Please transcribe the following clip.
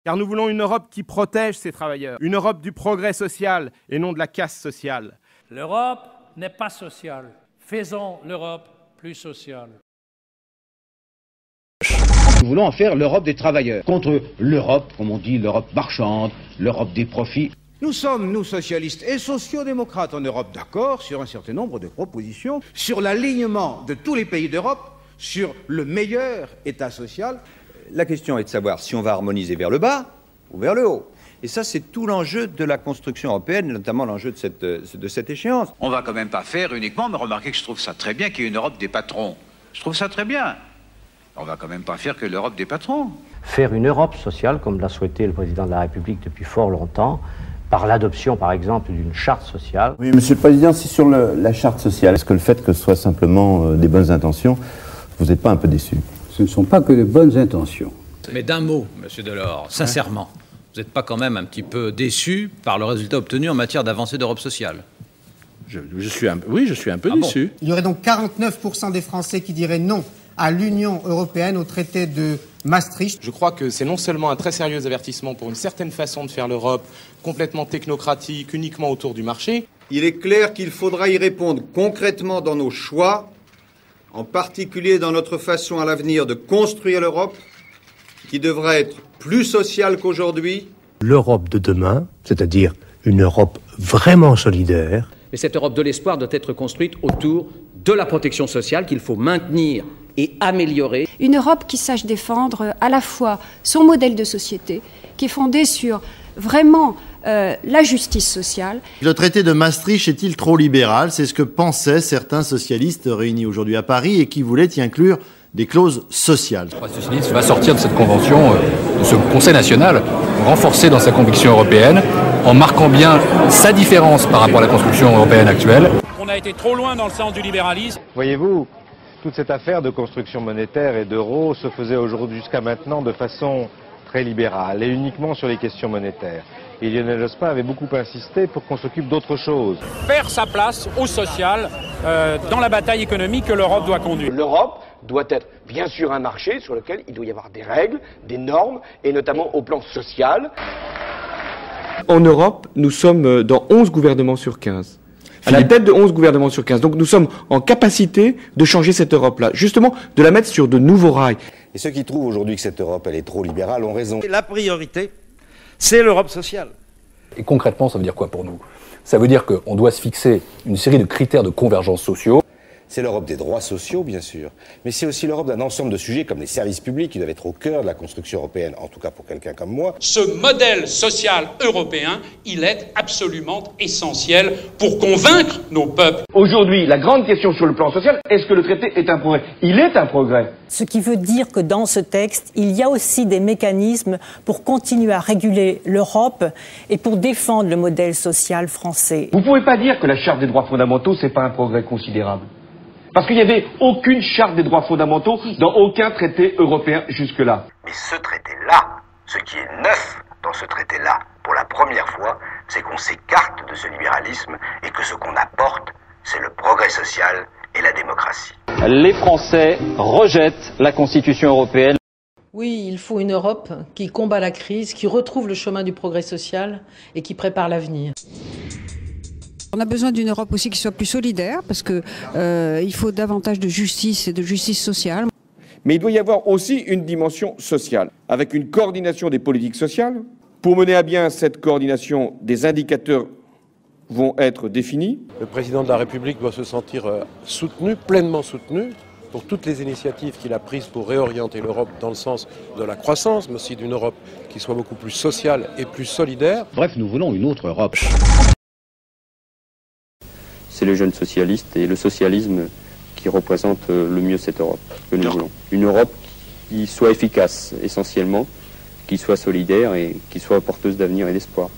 Car nous voulons une Europe qui protège ses travailleurs, une Europe du progrès social et non de la casse sociale. L'Europe n'est pas sociale. Faisons l'Europe plus sociale. Nous voulons en faire l'Europe des travailleurs, contre l'Europe, comme on dit, l'Europe marchande, l'Europe des profits. Nous sommes, nous socialistes et sociodémocrates en Europe, d'accord sur un certain nombre de propositions, sur l'alignement de tous les pays d'Europe, sur le meilleur État social. La question est de savoir si on va harmoniser vers le bas ou vers le haut. Et ça, c'est tout l'enjeu de la construction européenne, notamment l'enjeu de cette échéance. On va quand même pas faire uniquement, mais remarquez que je trouve ça très bien qu'il y ait une Europe des patrons. Je trouve ça très bien. On va quand même pas faire que l'Europe des patrons. Faire une Europe sociale, comme l'a souhaité le président de la République depuis fort longtemps, par l'adoption, par exemple, d'une charte sociale. Oui, Monsieur le Président, c'est sur la charte sociale. Est-ce que le fait que ce soit simplement des bonnes intentions, vous n'êtes pas un peu déçu? Ce ne sont pas que de bonnes intentions. Mais d'un mot, Monsieur Delors, sincèrement, vous n'êtes pas quand même un petit peu déçu par le résultat obtenu en matière d'avancée d'Europe sociale? je suis un peu déçu. Bon. Il y aurait donc 49% des Français qui diraient non à l'Union européenne, au traité de Maastricht. Je crois que c'est non seulement un très sérieux avertissement pour une certaine façon de faire l'Europe, complètement technocratique, uniquement autour du marché. Il est clair qu'il faudra y répondre concrètement dans nos choix, en particulier dans notre façon à l'avenir de construire l'Europe, qui devra être plus sociale qu'aujourd'hui. L'Europe de demain, c'est-à-dire une Europe vraiment solidaire. Mais cette Europe de l'espoir doit être construite autour de la protection sociale qu'il faut maintenir et améliorer. Une Europe qui sache défendre à la fois son modèle de société, qui est fondé sur vraiment la justice sociale. Le traité de Maastricht est-il trop libéral? C'est ce que pensaient certains socialistes réunis aujourd'hui à Paris et qui voulaient y inclure des clauses sociales. Le Parti socialiste va sortir de cette convention, de ce Conseil national, renforcé dans sa conviction européenne, en marquant bien sa différence par rapport à la construction européenne actuelle. On a été trop loin dans le sens du libéralisme. Voyez-vous, toute cette affaire de construction monétaire et d'euro se faisait aujourd'hui jusqu'à maintenant de façon très libérale et uniquement sur les questions monétaires. Et Lionel Jospin avait beaucoup insisté pour qu'on s'occupe d'autre chose. Faire sa place au social dans la bataille économique que l'Europe doit conduire. L'Europe doit être bien sûr un marché sur lequel il doit y avoir des règles, des normes, et notamment au plan social. En Europe, nous sommes dans 11 gouvernements sur 15. À la tête de 11 gouvernements sur 15. Donc nous sommes en capacité de changer cette Europe-là, justement de la mettre sur de nouveaux rails. Et ceux qui trouvent aujourd'hui que cette Europe, elle est trop libérale, ont raison. La priorité, c'est l'Europe sociale. Et concrètement, ça veut dire quoi pour nous? Ça veut dire qu'on doit se fixer une série de critères de convergence sociaux. C'est l'Europe des droits sociaux, bien sûr, mais c'est aussi l'Europe d'un ensemble de sujets comme les services publics qui doivent être au cœur de la construction européenne, en tout cas pour quelqu'un comme moi. Ce modèle social européen, il est absolument essentiel pour convaincre nos peuples. Aujourd'hui, la grande question sur le plan social, est-ce que le traité est un progrès? Il est un progrès. Ce qui veut dire que dans ce texte, il y a aussi des mécanismes pour continuer à réguler l'Europe et pour défendre le modèle social français. Vous ne pouvez pas dire que la Charte des droits fondamentaux, c'est pas un progrès considérable. Parce qu'il n'y avait aucune charte des droits fondamentaux dans aucun traité européen jusque-là. Mais ce traité-là, ce qui est neuf dans ce traité-là, pour la première fois, c'est qu'on s'écarte de ce libéralisme et que ce qu'on apporte, c'est le progrès social et la démocratie. Les Français rejettent la Constitution européenne. Oui, il faut une Europe qui combat la crise, qui retrouve le chemin du progrès social et qui prépare l'avenir. On a besoin d'une Europe aussi qui soit plus solidaire, parce que il faut davantage de justice et de justice sociale. Mais il doit y avoir aussi une dimension sociale, avec une coordination des politiques sociales. Pour mener à bien cette coordination, des indicateurs vont être définis. Le président de la République doit se sentir soutenu, pleinement soutenu, pour toutes les initiatives qu'il a prises pour réorienter l'Europe dans le sens de la croissance, mais aussi d'une Europe qui soit beaucoup plus sociale et plus solidaire. Bref, nous voulons une autre Europe. C'est les jeunes socialistes et le socialisme qui représente le mieux cette Europe que nous voulons. Une Europe qui soit efficace essentiellement, qui soit solidaire et qui soit porteuse d'avenir et d'espoir.